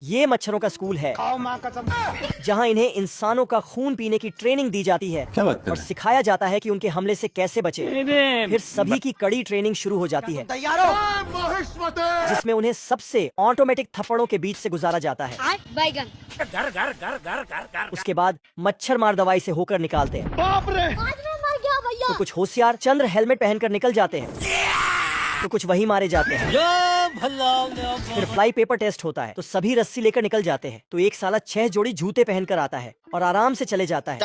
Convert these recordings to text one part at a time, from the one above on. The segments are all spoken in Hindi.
ये मच्छरों का स्कूल है जहाँ इन्हें इंसानों का खून पीने की ट्रेनिंग दी जाती है और सिखाया जाता है कि उनके हमले से कैसे बचे। फिर सभी की कड़ी ट्रेनिंग शुरू हो जाती है जिसमें उन्हें सबसे ऑटोमेटिक थप्पड़ों के बीच से गुजारा जाता है। उसके बाद मच्छर मार दवाई से होकर निकालते हैं। तो कुछ होशियार चंद्र हेलमेट पहनकर निकल जाते हैं, तो कुछ वही मारे जाते हैं। फिर फ्लाई पेपर टेस्ट होता है, तो सभी रस्सी लेकर निकल जाते हैं। तो एक साला 6 जोड़ी जूते पहनकर आता है और आराम से चले जाता है।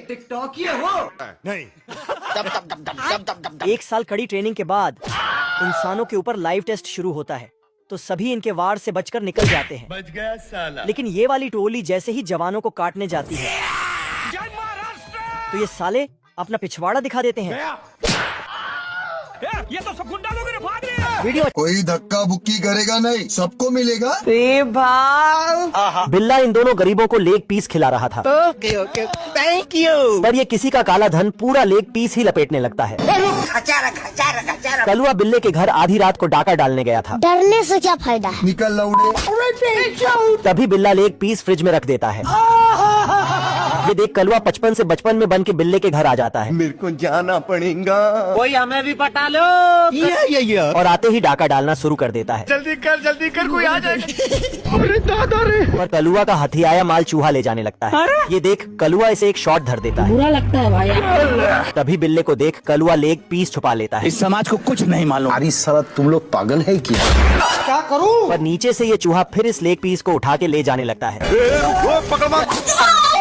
टिकटॉक ये हो नहीं। एक साल कड़ी ट्रेनिंग के बाद इंसानों के ऊपर लाइव टेस्ट शुरू होता है, तो सभी इनके वार से बचकर निकल जाते हैं। बच गया साला। लेकिन ये वाली टोली जैसे ही जवानों को काटने जाती है तो ये साले अपना पिछवाड़ा दिखा देते हैं। ये तो सब गुंडा लोग ने फाड़ दिए। वीडियो कोई धक्का बुक्की करेगा नहीं, सबको मिलेगा। बिल्ला इन दोनों गरीबों को लेग पीस खिला रहा था। Okay okay thank you. पर ये किसी का काला धन पूरा लेग पीस ही लपेटने लगता है। कलुआ बिल्ले के घर आधी रात को डाका डालने गया था। डरने से क्या फायदा है? निकल लौड़े। तभी बिल्ला लेग पीस फ्रिज में रख देता है। ये देख कलुआ बचपन में बन के बिल्ले के घर आ जाता है। मेरे को जाना पड़ेगा। कोई हमें भी पटा लो। और आते ही डाका डालना शुरू कर देता है। जल्दी कर कोई आ जाए। अरे दादा रे। और कलुआ का हथियाया माल चूहा ले जाने लगता है। ये देख कलुआ इसे एक शॉट धर देता है। बुरा लगता है भाई। तभी बिल्ले को देख कलुआ लेग पीस छुपा लेता है। इस समाज को कुछ नहीं मालूम। अरे साला तुम लोग पागल है क्या? क्या करूं? पर नीचे से ये चूहा फिर इस लेग पीस को उठा के ले जाने लगता है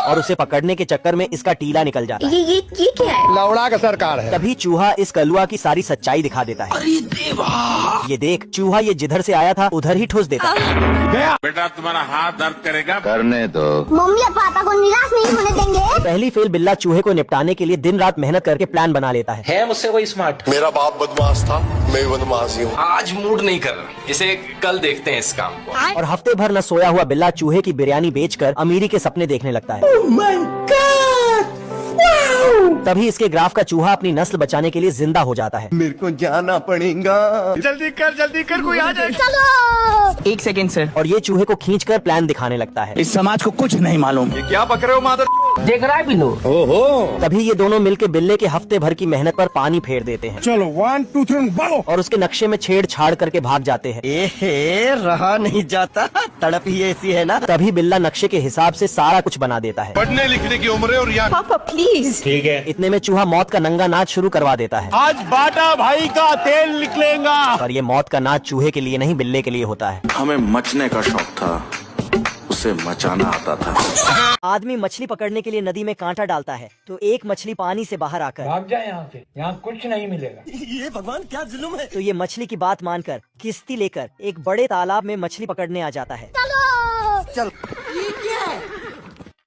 और उसे पकड़ने के चक्कर में इसका टीला निकल जाता है। ये क्या है? लौड़ा का सरकार है। तभी चूहा इस कलुआ की सारी सच्चाई दिखा देता है। अरे देवा। ये देख चूहा ये जिधर से आया था उधर ही ठोस देता है। बेटा तुम्हारा हाथ दर्द करेगा। करने दो। मम्मी और पापा को निराश नहीं होने देंगे। पहली फेल बिल्ला चूहे को निपटाने के लिए दिन रात मेहनत करके प्लान बना लेता है। मुझसे कोई स्मार्ट? मेरा बाप बदमाश था, मैं बदमाश ही हूँ। आज मूड नहीं कर रहा, इसे कल देखते हैं इस काम को। और हफ्ते भर न सोया हुआ बिल्ला चूहे की बिरयानी बेचकर अमीरी के सपने देखने लगता है। तभी इसके ग्राफ का चूहा अपनी नस्ल बचाने के लिए जिंदा हो जाता है। मेरे को जाना पड़ेगा। जल्दी कर कोई आ जाए। चलो। 1 सेकंड सर। और ये चूहे को खींचकर प्लान दिखाने लगता है। इस समाज को कुछ नहीं मालूम। क्या पक रहे हो मादर? देख रहा है बिल्लू। तभी ये दोनों मिलके बिल्ले के हफ्ते भर की मेहनत पर पानी फेर देते हैं। चलो 1 2 3 बोलो। और उसके नक्शे में छेड़छाड़ करके भाग जाते हैं। एहे रहा नहीं जाता, तड़प ही ऐसी है ना। तभी बिल्ला नक्शे के हिसाब से सारा कुछ बना देता है। पढ़ने लिखने की उम्र है और यहाँ पापा प्लीज। ठीक है। इतने में चूहा मौत का नंगा नाच शुरू करवा देता है। आज बाटा भाई का तेल निकलेगा। पर ये मौत का नाच चूहे के लिए नहीं बिल्ले के लिए होता है। हमें मचने का शौक था, उसे मचाना आता था। आदमी मछली पकड़ने के लिए नदी में कांटा डालता है, तो एक मछली पानी से बाहर आकर भाग जाए यहाँ से, यहाँ कुछ नहीं मिलेगा। ये भगवान क्या जुल्म है। तो ये मछली की बात मानकर किश्ती लेकर एक बड़े तालाब में मछली पकड़ने आ जाता है। चल।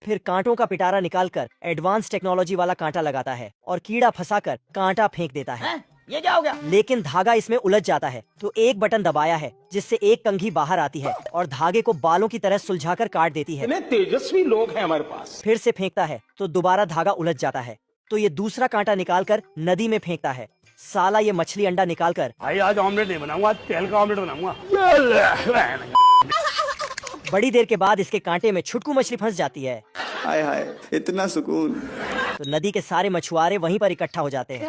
फिर कांटों का पिटारा निकालकर एडवांस टेक्नोलॉजी वाला कांटा लगाता है और कीड़ा फंसाकर कांटा फेंक देता है। ये क्या हो गया? लेकिन धागा इसमें उलझ जाता है, तो एक बटन दबाया है जिससे एक कंघी बाहर आती है और धागे को बालों की तरह सुलझाकर काट देती है। तेजस्वी लोग हैं हमारे पास। फिर से फेंकता है तो दोबारा धागा उलझ जाता है, तो ये दूसरा कांटा निकालकर नदी में फेंकता है। साला ये मछली अंडा निकालकर भाई आज ऑमलेट नहीं बनाऊंगा, आज तेल का ऑमलेट बनाऊंगा। बड़ी देर के बाद इसके कांटे में छुटकू मछली फंस जाती है। हाय हाय इतना सुकून। तो नदी के सारे मछुआरे वहीं पर इकट्ठा हो जाते हैं।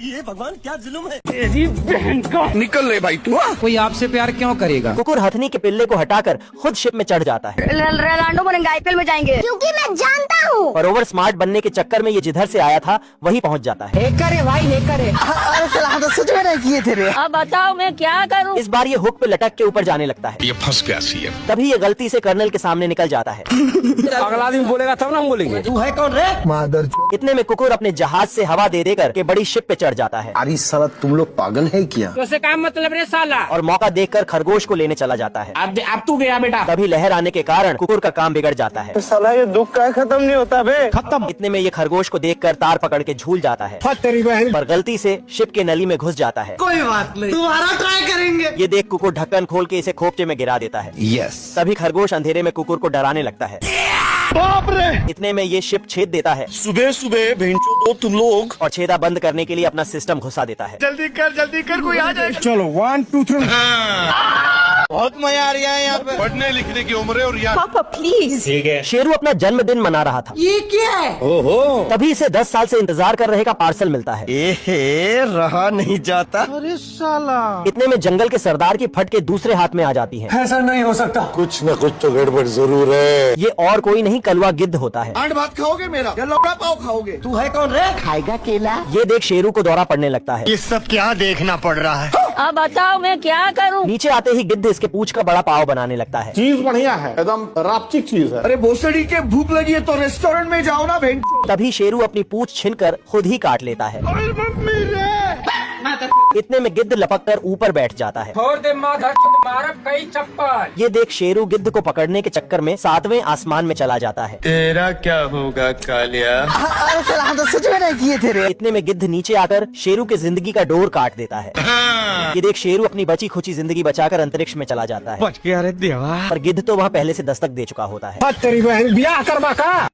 ये भगवान क्या जुल्म है। तेरी बहन का। निकल ले भाई तू। कोई आपसे प्यार क्यों करेगा? कुकुर हथनी के पिल्ले को हटाकर खुद शिप में चढ़ जाता है। रोनाल्डो बनेंगे, आईपीएल में जाएंगे, क्योंकि मैं जानता हूँ। पर ओवर स्मार्ट बनने के चक्कर में ये जिधर से आया था वहीं पहुंच जाता है। हैकर है भाई, हैकर है। अरे साला तो सच में नहीं किए थे रे। अब बताओ मैं क्या करूँ? इस बार ये हुक पे लटक के ऊपर जाने लगता है। ये फंस गया सीएम। तभी ये गलती से कर्नल के सामने निकल जाता है। अगला आदमी बोलेगा तब ना हम बोलेंगे। तू है कौन रे? मादर। इतने में कुकुर अपने जहाज से हवा दे देकर के बड़ी शिप पे चढ़ जाता है अरे साला तुम लोग पागल है क्या? तो उससे क्या मतलब रे साला? और मौका देखकर खरगोश को लेने चला जाता है। अब तू गया बेटा। तभी लहर आने के कारण कुकुर का काम बिगड़ जाता है। साला ये दुख का खत्म नहीं होता बे। खत्म। इतने में ये खरगोश को देखकर तार पकड़ के झूल जाता है, तेरी बहन। पर गलती से शिप के नली में घुस जाता है। कोई बात नहीं, दोबारा ट्राई करेंगे। ये देख कुकुर ढक्कन खोल के इसे खोपचे में गिरा देता है। यस। तभी खरगोश अंधेरे में कुकुर को डराने लगता है। इतने में ये शिप छेद देता है सुबह सुबह भेंचो दो तुम लोग। और छेदा बंद करने के लिए अपना सिस्टम घुसा देता है। जल्दी कर कोई आ जाए। चलो 1 2 3। बहुत मजा आ रहा है यहाँ पे। पढ़ने लिखने की उम्र है और यार पापा प्लीज। शेरू अपना जन्मदिन मना रहा था। ये क्या है? ओहो। तभी इसे 10 साल से इंतजार कर रहे का पार्सल मिलता है। एहे रहा नहीं जाता। अरे साला। इतने में जंगल के सरदार की फटके दूसरे हाथ में आ जाती है। ऐसा नहीं हो सकता। कुछ न कुछ तो गड़बड़ जरूर है। ये और कोई नहीं कलवा गिद्ध होता है। आंट भात खाओगे मेरा या लौड़ा पाव खाओगे? तू है कौन रे? खाएगा केला। ये देख शेरू को दौरा पड़ने लगता है। ये सब क्या देखना पड़ रहा है? अब बताओ मैं क्या करूं? नीचे आते ही गिद्ध इसके पूंछ का बड़ा पाव बनाने लगता है। चीज बढ़िया है, एकदम रापचिक चीज है। अरे भोसड़ी के भूख लगी है तो रेस्टोरेंट में जाओ ना भेंचो। तभी शेरू अपनी पूंछ छीनकर खुद ही काट लेता है। इतने में गिद्ध लपक कर ऊपर बैठ जाता है। ये देख शेरू गिद्ध को पकड़ने के चक्कर में 7वें आसमान में चला जाता है। तेरा क्या होगा कालिया? अरे साला हम तो सच में नहीं किए थे रे। इतने में गिद्ध नीचे आकर शेरू की जिंदगी का डोर काट देता है। ये देख शेरू अपनी बची खुची जिंदगी बचाकर अंतरिक्ष में चला जाता है। बच गया रे देवा। पर गिद्ध तो वहाँ पहले से दस्तक दे चुका होता है। तेरी बहन ब्याह करवा का।